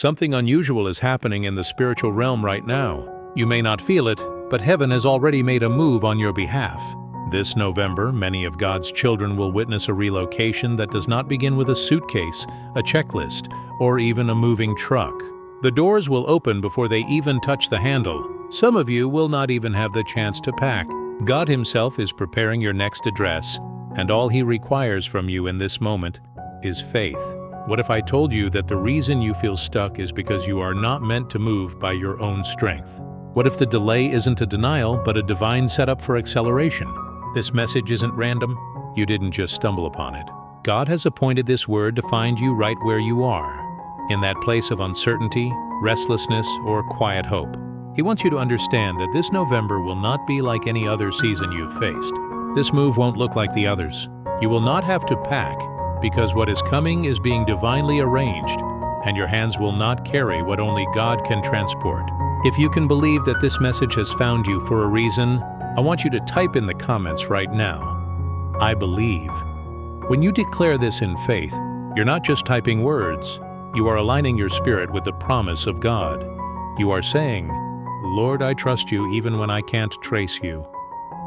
Something unusual is happening in the spiritual realm right now. You may not feel it, but heaven has already made a move on your behalf. This November, many of God's children will witness a relocation that does not begin with a suitcase, a checklist, or even a moving truck. The doors will open before they even touch the handle. Some of you will not even have the chance to pack. God Himself is preparing your next address, and all He requires from you in this moment is faith. What if I told you that the reason you feel stuck is because you are not meant to move by your own strength? What if the delay isn't a denial, but a divine setup for acceleration? This message isn't random. You didn't just stumble upon it. God has appointed this word to find you right where you are, in that place of uncertainty, restlessness, or quiet hope. He wants you to understand that this November will not be like any other season you've faced. This move won't look like the others. You will not have to pack, because what is coming is being divinely arranged, and your hands will not carry what only God can transport. If you can believe that this message has found you for a reason, I want you to type in the comments right now, "I believe." When you declare this in faith, you're not just typing words, you are aligning your spirit with the promise of God. You are saying, "Lord, I trust you even when I can't trace you."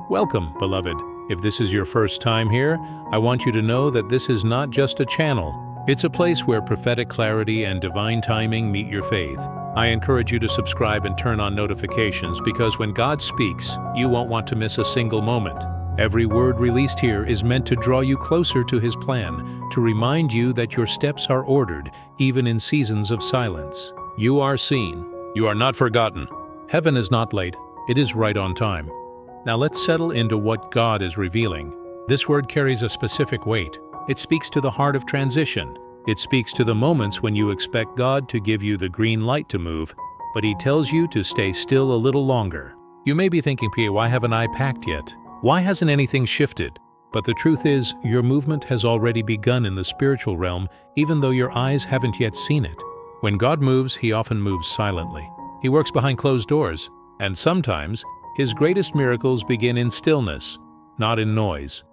Welcome, beloved. If this is your first time here, I want you to know that this is not just a channel. It's a place where prophetic clarity and divine timing meet your faith. I encourage you to subscribe and turn on notifications, because when God speaks, you won't want to miss a single moment. Every word released here is meant to draw you closer to His plan, to remind you that your steps are ordered, even in seasons of silence. You are seen. You are not forgotten. Heaven is not late. It is right on time. Now let's settle into what God is revealing. This word carries a specific weight. It speaks to the heart of transition. It speaks to the moments when you expect God to give you the green light to move, but He tells you to stay still a little longer. You may be thinking, "P, why haven't I packed yet? Why hasn't anything shifted?" But the truth is, your movement has already begun in the spiritual realm, even though your eyes haven't yet seen it. When God moves, He often moves silently. He works behind closed doors, and sometimes His greatest miracles begin in stillness, not in noise.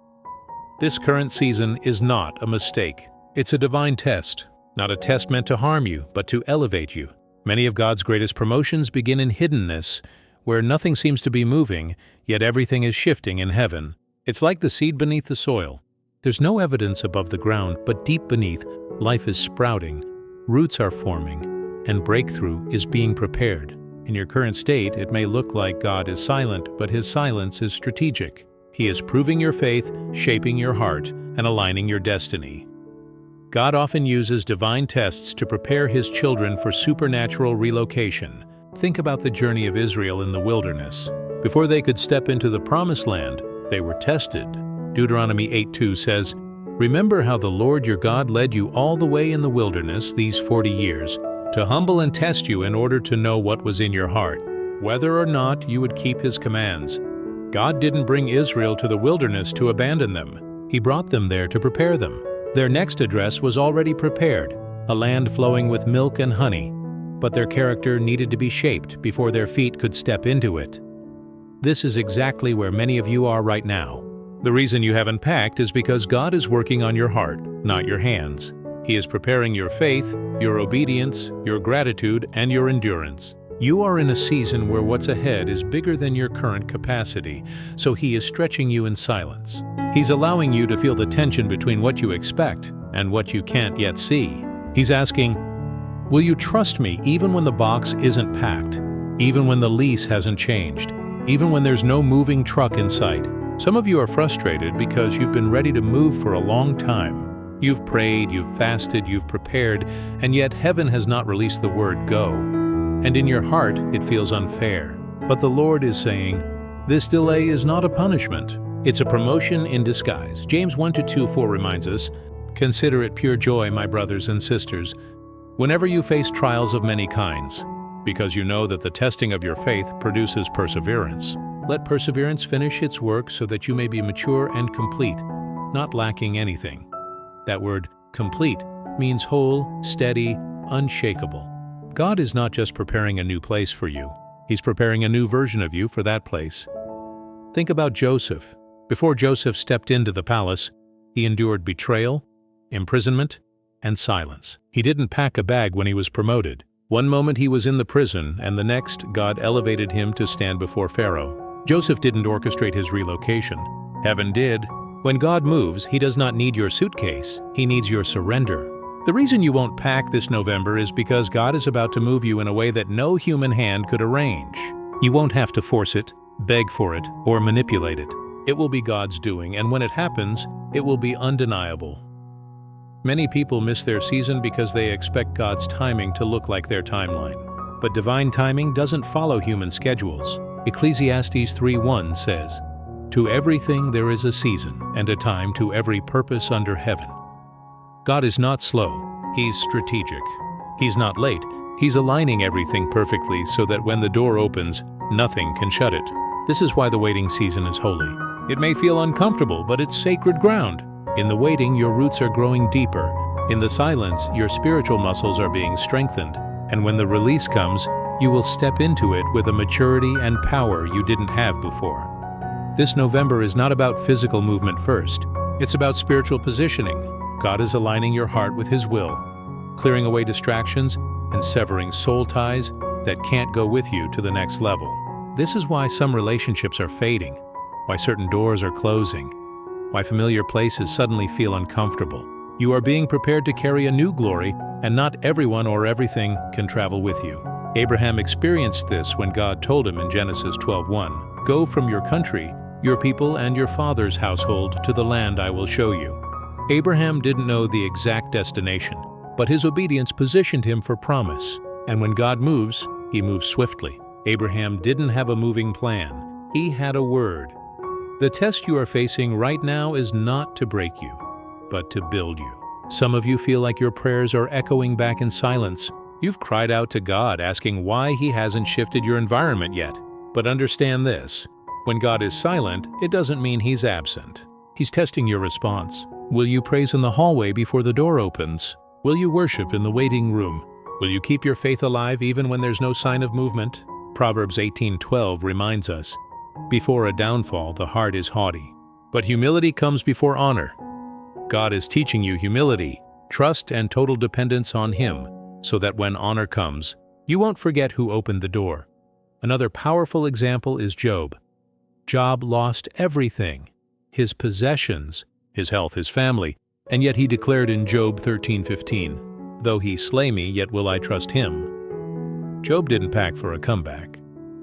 This current season is not a mistake. It's a divine test, not a test meant to harm you, but to elevate you. Many of God's greatest promotions begin in hiddenness, where nothing seems to be moving, yet everything is shifting in heaven. It's like the seed beneath the soil. There's no evidence above the ground, but deep beneath, life is sprouting, roots are forming, and breakthrough is being prepared. In your current state, it may look like God is silent, but His silence is strategic. He is proving your faith, shaping your heart, and aligning your destiny. God often uses divine tests to prepare His children for supernatural relocation. Think about the journey of Israel in the wilderness. Before they could step into the promised land, they were tested. Deuteronomy 8:2 says, "Remember how the Lord your God led you all the way in the wilderness these 40 years, to humble and test you in order to know what was in your heart, whether or not you would keep His commands." God didn't bring Israel to the wilderness to abandon them. He brought them there to prepare them. Their next address was already prepared, a land flowing with milk and honey, but their character needed to be shaped before their feet could step into it. This is exactly where many of you are right now. The reason you haven't packed is because God is working on your heart, not your hands. He is preparing your faith, your obedience, your gratitude, and your endurance. You are in a season where what's ahead is bigger than your current capacity, so He is stretching you in silence. He's allowing you to feel the tension between what you expect and what you can't yet see. He's asking, "Will you trust me even when the box isn't packed, even when the lease hasn't changed, even when there's no moving truck in sight?" Some of you are frustrated because you've been ready to move for a long time. You've prayed, you've fasted, you've prepared, and yet heaven has not released the word go. And in your heart, it feels unfair. But the Lord is saying, this delay is not a punishment. It's a promotion in disguise. James 1-2-4 reminds us, "Consider it pure joy, my brothers and sisters, whenever you face trials of many kinds, because you know that the testing of your faith produces perseverance. Let perseverance finish its work so that you may be mature and complete, not lacking anything." That word, complete, means whole, steady, unshakable. God is not just preparing a new place for you. He's preparing a new version of you for that place. Think about Joseph. Before Joseph stepped into the palace, he endured betrayal, imprisonment, and silence. He didn't pack a bag when he was promoted. One moment he was in the prison, and the next, God elevated him to stand before Pharaoh. Joseph didn't orchestrate his relocation. Heaven did. When God moves, He does not need your suitcase. He needs your surrender. The reason you won't pack this November is because God is about to move you in a way that no human hand could arrange. You won't have to force it, beg for it, or manipulate it. It will be God's doing, and when it happens, it will be undeniable. Many people miss their season because they expect God's timing to look like their timeline. But divine timing doesn't follow human schedules. Ecclesiastes 3:1 says, "To everything there is a season, and a time to every purpose under heaven." God is not slow, He's strategic. He's not late, He's aligning everything perfectly so that when the door opens, nothing can shut it. This is why the waiting season is holy. It may feel uncomfortable, but it's sacred ground. In the waiting, your roots are growing deeper. In the silence, your spiritual muscles are being strengthened. And when the release comes, you will step into it with a maturity and power you didn't have before. This November is not about physical movement first. It's about spiritual positioning. God is aligning your heart with His will, clearing away distractions and severing soul ties that can't go with you to the next level. This is why some relationships are fading, why certain doors are closing, why familiar places suddenly feel uncomfortable. You are being prepared to carry a new glory, and not everyone or everything can travel with you. Abraham experienced this when God told him in Genesis 12:1, "Go from your country, your people, and your father's household to the land I will show you." Abraham didn't know the exact destination, but his obedience positioned him for promise. And when God moves, He moves swiftly. Abraham didn't have a moving plan. He had a word. The test you are facing right now is not to break you, but to build you. Some of you feel like your prayers are echoing back in silence. You've cried out to God asking why He hasn't shifted your environment yet. But understand this, when God is silent, it doesn't mean He's absent. He's testing your response. Will you praise in the hallway before the door opens? Will you worship in the waiting room? Will you keep your faith alive even when there's no sign of movement? Proverbs 18:12 reminds us, "Before a downfall, the heart is haughty, but humility comes before honor." God is teaching you humility, trust, and total dependence on Him, so that when honor comes, you won't forget who opened the door. Another powerful example is Job. Job lost everything, his possessions, his health, his family, and yet he declared in Job 13:15, "Though He slay me, yet will I trust Him." Job didn't pack for a comeback.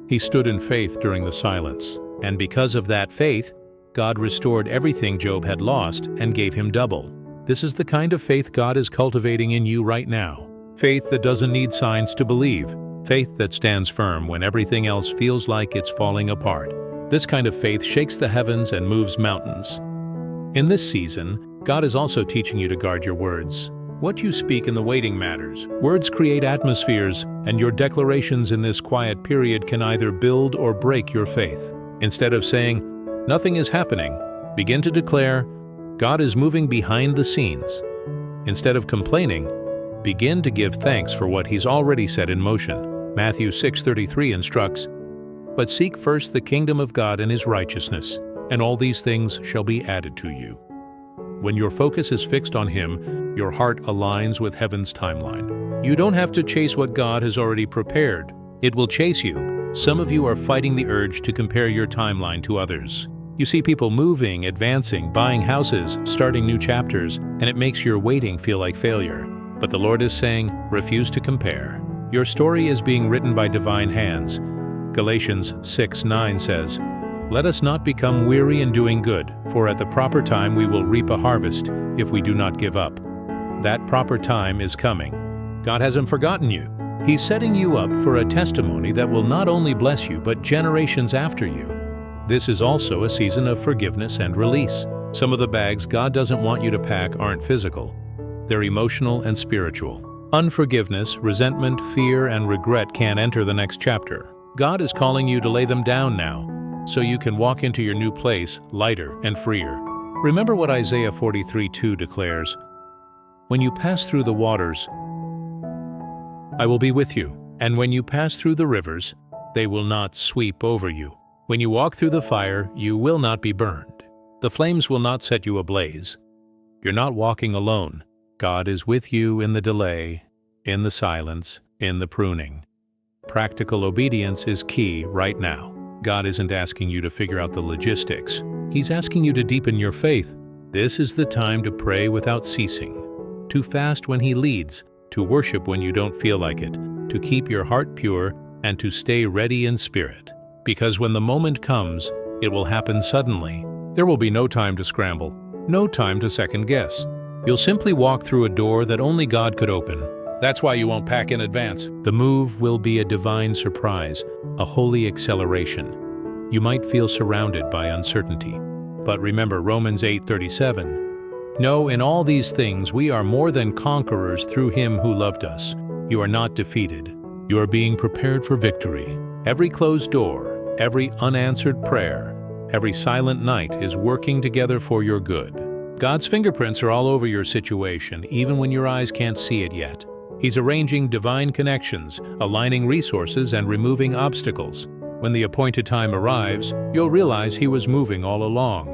He stood in faith during the silence, and because of that faith, God restored everything Job had lost and gave him double. This is the kind of faith God is cultivating in you right now. Faith that doesn't need signs to believe. Faith that stands firm when everything else feels like it's falling apart. This kind of faith shakes the heavens and moves mountains. In this season, God is also teaching you to guard your words. What you speak in the waiting matters. Words create atmospheres, and your declarations in this quiet period can either build or break your faith. Instead of saying, "Nothing is happening," begin to declare, "God is moving behind the scenes." Instead of complaining, begin to give thanks for what He's already set in motion. Matthew 6:33 instructs, "But seek first the kingdom of God and His righteousness, and all these things shall be added to you." When your focus is fixed on Him, your heart aligns with heaven's timeline. You don't have to chase what God has already prepared. It will chase you. Some of you are fighting the urge to compare your timeline to others. You see people moving, advancing, buying houses, starting new chapters, and it makes your waiting feel like failure. But the Lord is saying, refuse to compare. Your story is being written by divine hands. Galatians 6:9 says, "Let us not become weary in doing good, for at the proper time we will reap a harvest if we do not give up." That proper time is coming. God hasn't forgotten you. He's setting you up for a testimony that will not only bless you, but generations after you. This is also a season of forgiveness and release. Some of the bags God doesn't want you to pack aren't physical. They're emotional and spiritual. Unforgiveness, resentment, fear, and regret can't enter the next chapter. God is calling you to lay them down now, so you can walk into your new place lighter and freer. Remember what Isaiah 43:2 declares, "When you pass through the waters, I will be with you, and when you pass through the rivers, they will not sweep over you. When you walk through the fire, you will not be burned. The flames will not set you ablaze." You're not walking alone. God is with you in the delay, in the silence, in the pruning. Practical obedience is key right now. God isn't asking you to figure out the logistics. He's asking you to deepen your faith. This is the time to pray without ceasing, to fast when He leads, to worship when you don't feel like it, to keep your heart pure, and to stay ready in spirit. Because when the moment comes, it will happen suddenly. There will be no time to scramble, no time to second guess. You'll simply walk through a door that only God could open. That's why you won't pack in advance. The move will be a divine surprise, a holy acceleration. You might feel surrounded by uncertainty. But remember Romans 8:37. No, in all these things we are more than conquerors through Him who loved us. You are not defeated. You are being prepared for victory. Every closed door, every unanswered prayer, every silent night is working together for your good. God's fingerprints are all over your situation, even when your eyes can't see it yet. He's arranging divine connections, aligning resources, and removing obstacles. When the appointed time arrives, you'll realize He was moving all along.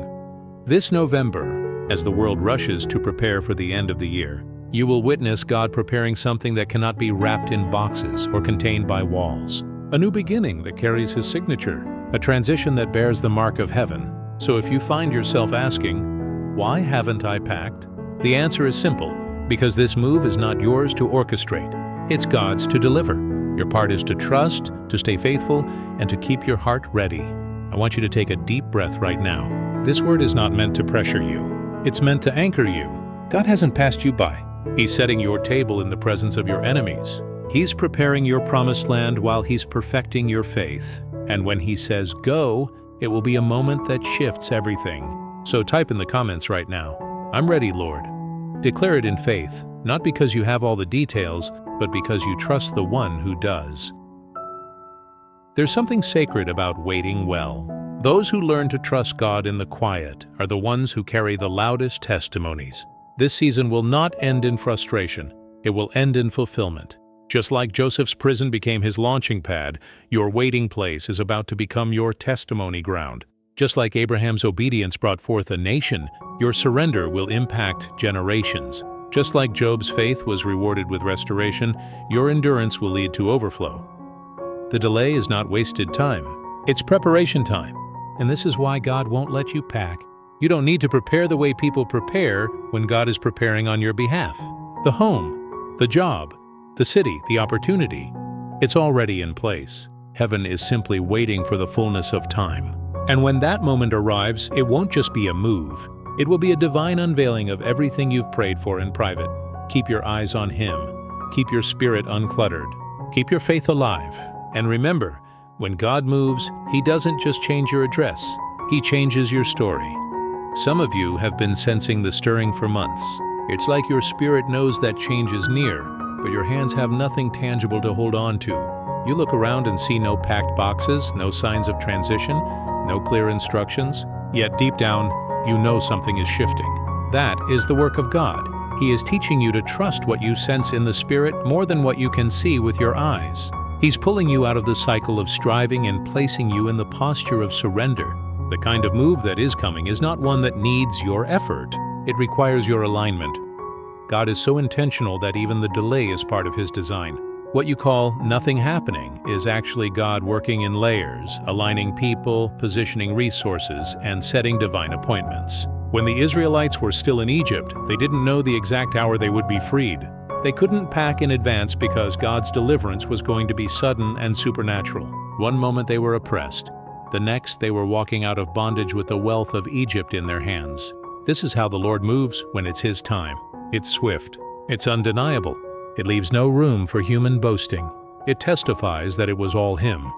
This November, as the world rushes to prepare for the end of the year, you will witness God preparing something that cannot be wrapped in boxes or contained by walls. A new beginning that carries His signature, a transition that bears the mark of heaven. So if you find yourself asking, "Why haven't I packed?" The answer is simple. Because this move is not yours to orchestrate, it's God's to deliver. Your part is to trust, to stay faithful, and to keep your heart ready. I want you to take a deep breath right now. This word is not meant to pressure you. It's meant to anchor you. God hasn't passed you by. He's setting your table in the presence of your enemies. He's preparing your promised land while He's perfecting your faith. And when He says go, it will be a moment that shifts everything. So type in the comments right now, "I'm ready, Lord." Declare it in faith, not because you have all the details, but because you trust the one who does. There's something sacred about waiting well. Those who learn to trust God in the quiet are the ones who carry the loudest testimonies. This season will not end in frustration. It will end in fulfillment. Just like Joseph's prison became his launching pad, your waiting place is about to become your testimony ground. Just like Abraham's obedience brought forth a nation, your surrender will impact generations. Just like Job's faith was rewarded with restoration, your endurance will lead to overflow. The delay is not wasted time. It's preparation time. And this is why God won't let you pack. You don't need to prepare the way people prepare when God is preparing on your behalf. The home, the job, the city, the opportunity, it's already in place. Heaven is simply waiting for the fullness of time. And when that moment arrives, it won't just be a move. It will be a divine unveiling of everything you've prayed for in private. Keep your eyes on Him. Keep your spirit uncluttered. Keep your faith alive. And remember, when God moves, He doesn't just change your address. He changes your story. Some of you have been sensing the stirring for months. It's like your spirit knows that change is near, but your hands have nothing tangible to hold on to. You look around and see no packed boxes, no signs of transition, no clear instructions, yet deep down, you know something is shifting. That is the work of God. He is teaching you to trust what you sense in the Spirit more than what you can see with your eyes. He's pulling you out of the cycle of striving and placing you in the posture of surrender. The kind of move that is coming is not one that needs your effort. It requires your alignment. God is so intentional that even the delay is part of His design. What you call nothing happening is actually God working in layers, aligning people, positioning resources, and setting divine appointments. When the Israelites were still in Egypt, they didn't know the exact hour they would be freed. They couldn't pack in advance because God's deliverance was going to be sudden and supernatural. One moment they were oppressed. The next they were walking out of bondage with the wealth of Egypt in their hands. This is how the Lord moves when it's His time. It's swift. It's undeniable. It leaves no room for human boasting. It testifies that it was all Him.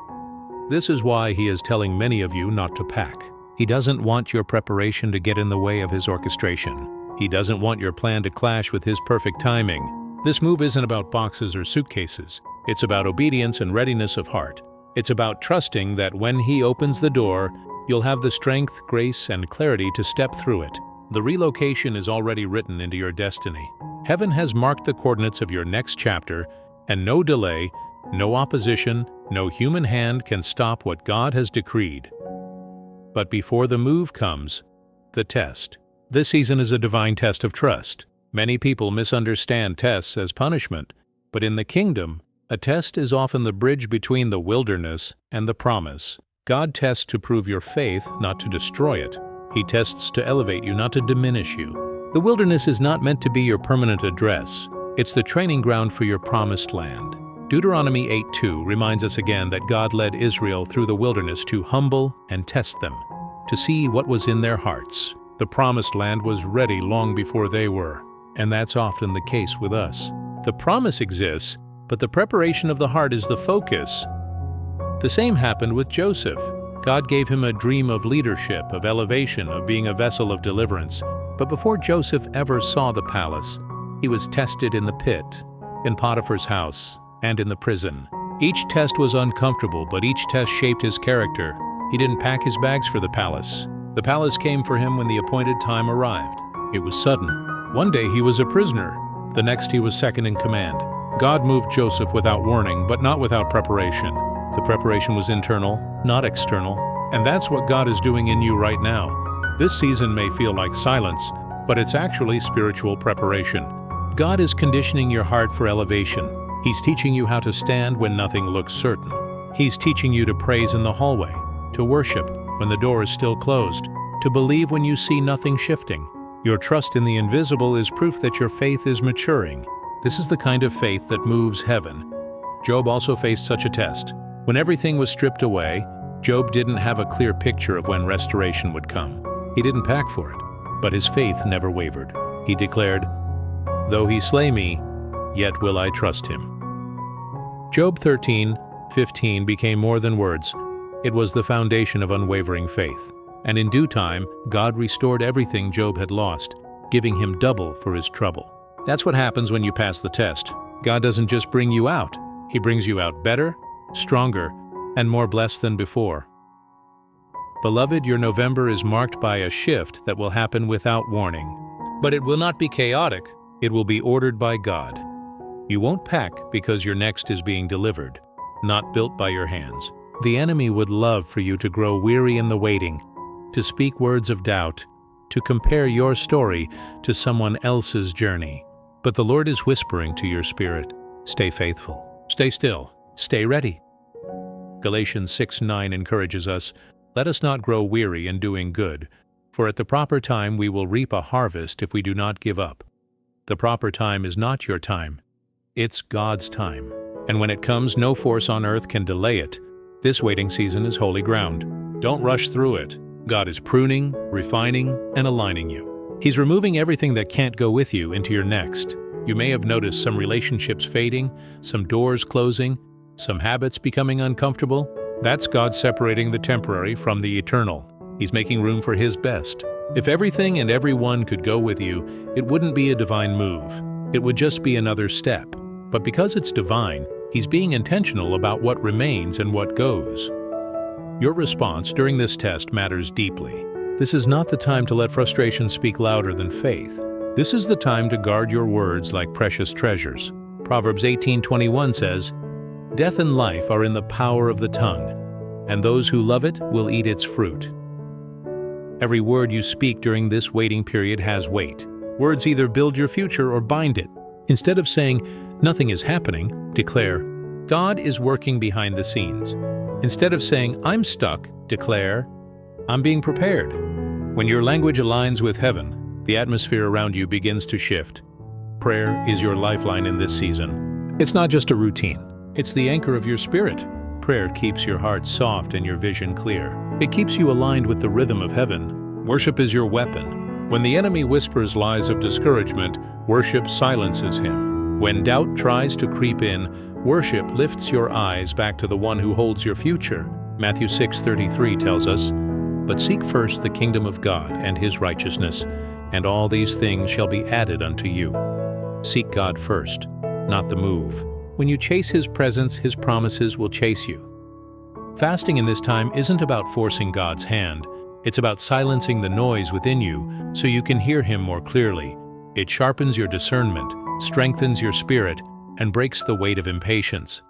This is why He is telling many of you not to pack. He doesn't want your preparation to get in the way of His orchestration. He doesn't want your plan to clash with His perfect timing. This move isn't about boxes or suitcases. It's about obedience and readiness of heart. It's about trusting that when He opens the door, you'll have the strength, grace, and clarity to step through it. The relocation is already written into your destiny. Heaven has marked the coordinates of your next chapter, and no delay, no opposition, no human hand can stop what God has decreed. But before the move comes, the test. This season is a divine test of trust. Many people misunderstand tests as punishment, but in the kingdom, A test is often the bridge between the wilderness and the promise. God tests to prove your faith, not to destroy it. He tests to elevate you, not to diminish you. The wilderness is not meant to be your permanent address. It's the training ground for your promised land. Deuteronomy 8:2 reminds us again that God led Israel through the wilderness to humble and test them, to see what was in their hearts. The promised land was ready long before they were, and that's often the case with us. The promise exists, but the preparation of the heart is the focus. The same happened with Joseph. God gave him a dream of leadership, of elevation, of being a vessel of deliverance. But before Joseph ever saw the palace, he was tested in the pit, in Potiphar's house, and in the prison. Each test was uncomfortable, but each test shaped his character. He didn't pack his bags for the palace. The palace came for him when the appointed time arrived. It was sudden. One day he was a prisoner. The next he was second in command. God moved Joseph without warning, but not without preparation. The preparation was internal, not external. And that's what God is doing in you right now. This season may feel like silence, but it's actually spiritual preparation. God is conditioning your heart for elevation. He's teaching you how to stand when nothing looks certain. He's teaching you to praise in the hallway, to worship when the door is still closed, to believe when you see nothing shifting. Your trust in the invisible is proof that your faith is maturing. This is the kind of faith that moves heaven. Job also faced such a test. When everything was stripped away, Job didn't have a clear picture of when restoration would come. He didn't pack for it, but his faith never wavered. He declared, "Though he slay me, yet will I trust him." Job 13:15 became more than words. It was the foundation of unwavering faith. And in due time, God restored everything Job had lost, giving him double for his trouble. That's what happens when you pass the test. God doesn't just bring you out. He brings you out better, stronger, and more blessed than before. Beloved, your November is marked by a shift that will happen without warning. But it will not be chaotic. It will be ordered by God. You won't pack because your next is being delivered, not built by your hands. The enemy would love for you to grow weary in the waiting, to speak words of doubt, to compare your story to someone else's journey. But the Lord is whispering to your spirit, stay faithful, stay still, stay ready. Galatians 6:9 encourages us, let us not grow weary in doing good, for at the proper time we will reap a harvest if we do not give up. The proper time is not your time, it's God's time. And when it comes, no force on earth can delay it. This waiting season is holy ground. Don't rush through it. God is pruning, refining, and aligning you. He's removing everything that can't go with you into your next. You may have noticed some relationships fading, some doors closing, some habits becoming uncomfortable. That's God separating the temporary from the eternal. He's making room for His best. If everything and everyone could go with you, it wouldn't be a divine move. It would just be another step. But because it's divine, He's being intentional about what remains and what goes. Your response during this test matters deeply. This is not the time to let frustration speak louder than faith. This is the time to guard your words like precious treasures. Proverbs 18:21 says, "Death and life are in the power of the tongue, and those who love it will eat its fruit." Every word you speak during this waiting period has weight. Words either build your future or bind it. Instead of saying, "Nothing is happening," declare, "God is working behind the scenes." Instead of saying, "I'm stuck," declare, "I'm being prepared." When your language aligns with heaven, the atmosphere around you begins to shift. Prayer is your lifeline in this season. It's not just a routine. It's the anchor of your spirit. Prayer keeps your heart soft and your vision clear. It keeps you aligned with the rhythm of heaven. Worship is your weapon. When the enemy whispers lies of discouragement, worship silences him. When doubt tries to creep in, worship lifts your eyes back to the one who holds your future. Matthew 6:33 tells us, "But seek first the kingdom of God and His righteousness, and all these things shall be added unto you." Seek God first, not the move. When you chase His presence, His promises will chase you. Fasting in this time isn't about forcing God's hand. It's about silencing the noise within you so you can hear Him more clearly. It sharpens your discernment, strengthens your spirit, and breaks the weight of impatience.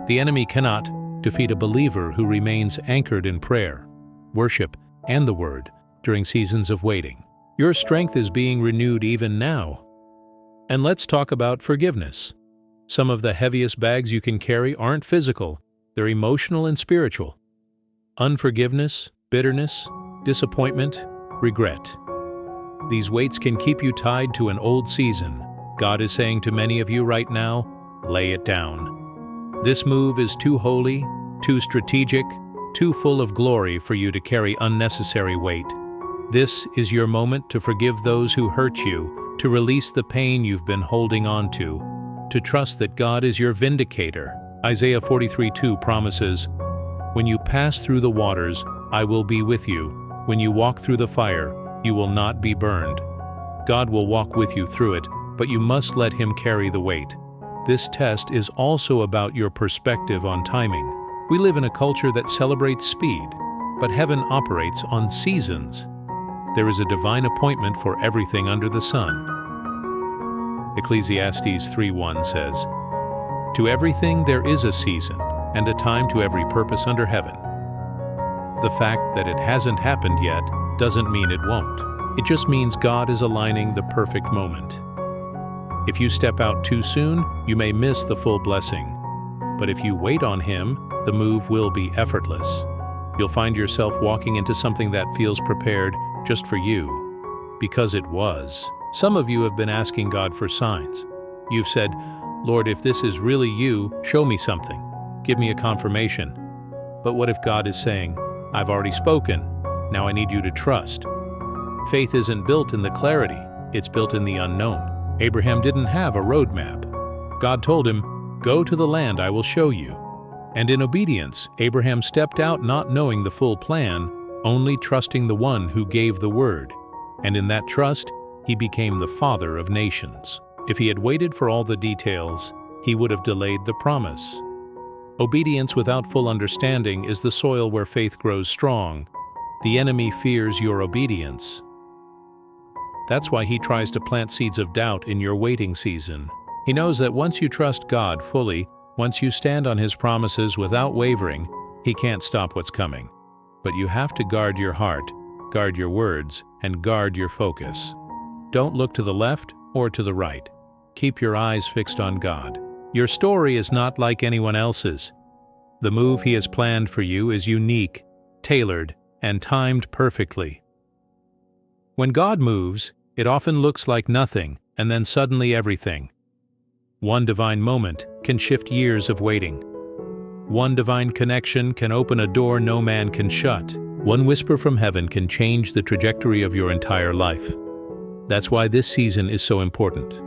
The enemy cannot defeat a believer who remains anchored in prayer, worship, and the Word during seasons of waiting. Your strength is being renewed even now. And let's talk about forgiveness. Some of the heaviest bags you can carry aren't physical, they're emotional and spiritual. Unforgiveness, bitterness, disappointment, regret. These weights can keep you tied to an old season. God is saying to many of you right now, lay it down. This move is too holy, too strategic, too full of glory for you to carry unnecessary weight. This is your moment to forgive those who hurt you, to release the pain you've been holding on to trust that God is your vindicator. Isaiah 43:2 promises, "When you pass through the waters, I will be with you. When you walk through the fire, you will not be burned." God will walk with you through it, but you must let Him carry the weight. This test is also about your perspective on timing. We live in a culture that celebrates speed, but heaven operates on seasons. There is a divine appointment for everything under the sun. Ecclesiastes 3:1 says, "To everything there is a season, and a time to every purpose under heaven." The fact that it hasn't happened yet doesn't mean it won't. It just means God is aligning the perfect moment. If you step out too soon, you may miss the full blessing. But if you wait on Him, the move will be effortless. You'll find yourself walking into something that feels prepared just for you, because it was. Some of you have been asking God for signs. You've said, "Lord, if this is really you, show me something. Give me a confirmation." But what if God is saying, "I've already spoken. Now I need you to trust"? Faith isn't built in the clarity, it's built in the unknown. Abraham didn't have a roadmap. God told him, "Go to the land I will show you." And in obedience, Abraham stepped out not knowing the full plan, only trusting the one who gave the word. And in that trust, he became the father of nations. If he had waited for all the details, he would have delayed the promise. Obedience without full understanding is the soil where faith grows strong. The enemy fears your obedience. That's why he tries to plant seeds of doubt in your waiting season. He knows that once you trust God fully, once you stand on His promises without wavering, He can't stop what's coming. But you have to guard your heart, guard your words, and guard your focus. Don't look to the left or to the right. Keep your eyes fixed on God. Your story is not like anyone else's. The move He has planned for you is unique, tailored, and timed perfectly. When God moves, it often looks like nothing, and then suddenly everything. One divine moment can shift years of waiting. One divine connection can open a door no man can shut. One whisper from heaven can change the trajectory of your entire life. That's why this season is so important.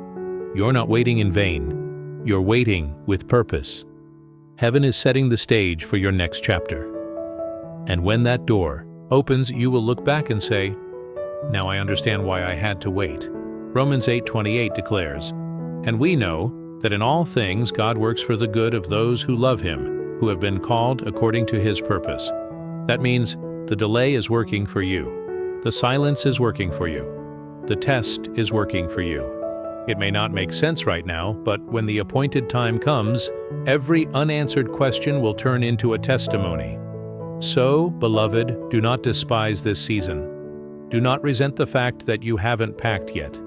You're not waiting in vain. You're waiting with purpose. Heaven is setting the stage for your next chapter. And when that door opens, you will look back and say, "Now I understand why I had to wait." Romans 8:28 declares, "And we know that in all things God works for the good of those who love Him, who have been called according to His purpose." That means the delay is working for you. The silence is working for you. The test is working for you. It may not make sense right now, but when the appointed time comes, every unanswered question will turn into a testimony. So, beloved, do not despise this season. Do not resent the fact that you haven't packed yet.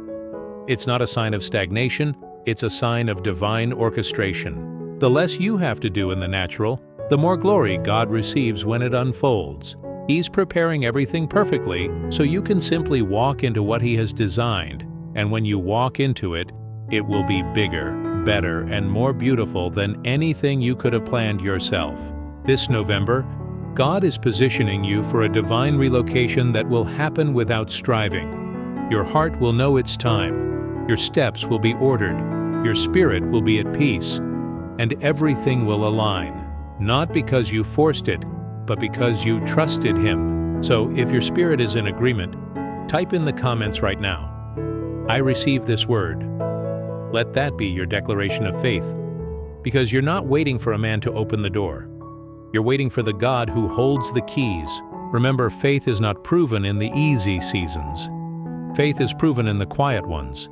It's not a sign of stagnation, it's a sign of divine orchestration. The less you have to do in the natural, the more glory God receives when it unfolds. He's preparing everything perfectly so you can simply walk into what He has designed, and when you walk into it, it will be bigger, better, and more beautiful than anything you could have planned yourself. This November, God is positioning you for a divine relocation that will happen without striving. Your heart will know its time, your steps will be ordered, your spirit will be at peace, and everything will align, not because you forced it, but because you trusted Him. So if your spirit is in agreement, type in the comments right now, "I receive this word." Let that be your declaration of faith, because you're not waiting for a man to open the door. You're waiting for the God who holds the keys. Remember, faith is not proven in the easy seasons. Faith is proven in the quiet ones.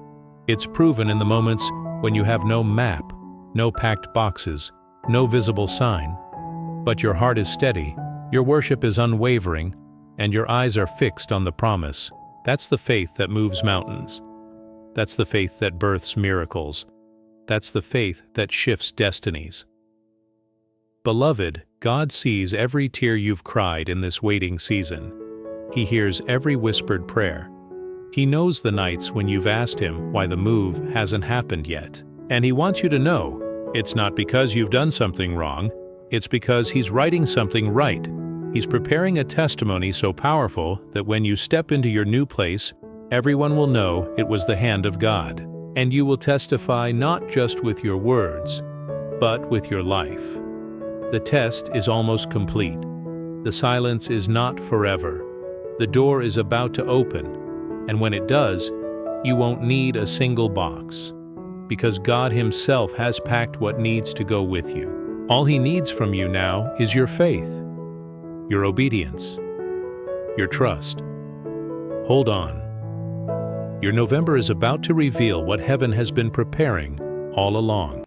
It's proven in the moments when you have no map, no packed boxes, no visible sign. But your heart is steady, your worship is unwavering, and your eyes are fixed on the promise. That's the faith that moves mountains. That's the faith that births miracles. That's the faith that shifts destinies. Beloved, God sees every tear you've cried in this waiting season. He hears every whispered prayer. He knows the nights when you've asked Him why the move hasn't happened yet. And He wants you to know, it's not because you've done something wrong, it's because He's writing something right. He's preparing a testimony so powerful that when you step into your new place, everyone will know it was the hand of God. And you will testify not just with your words, but with your life. The test is almost complete. The silence is not forever. The door is about to open. And when it does, you won't need a single box, because God Himself has packed what needs to go with you. All He needs from you now is your faith, your obedience, your trust. Hold on. Your November is about to reveal what heaven has been preparing all along.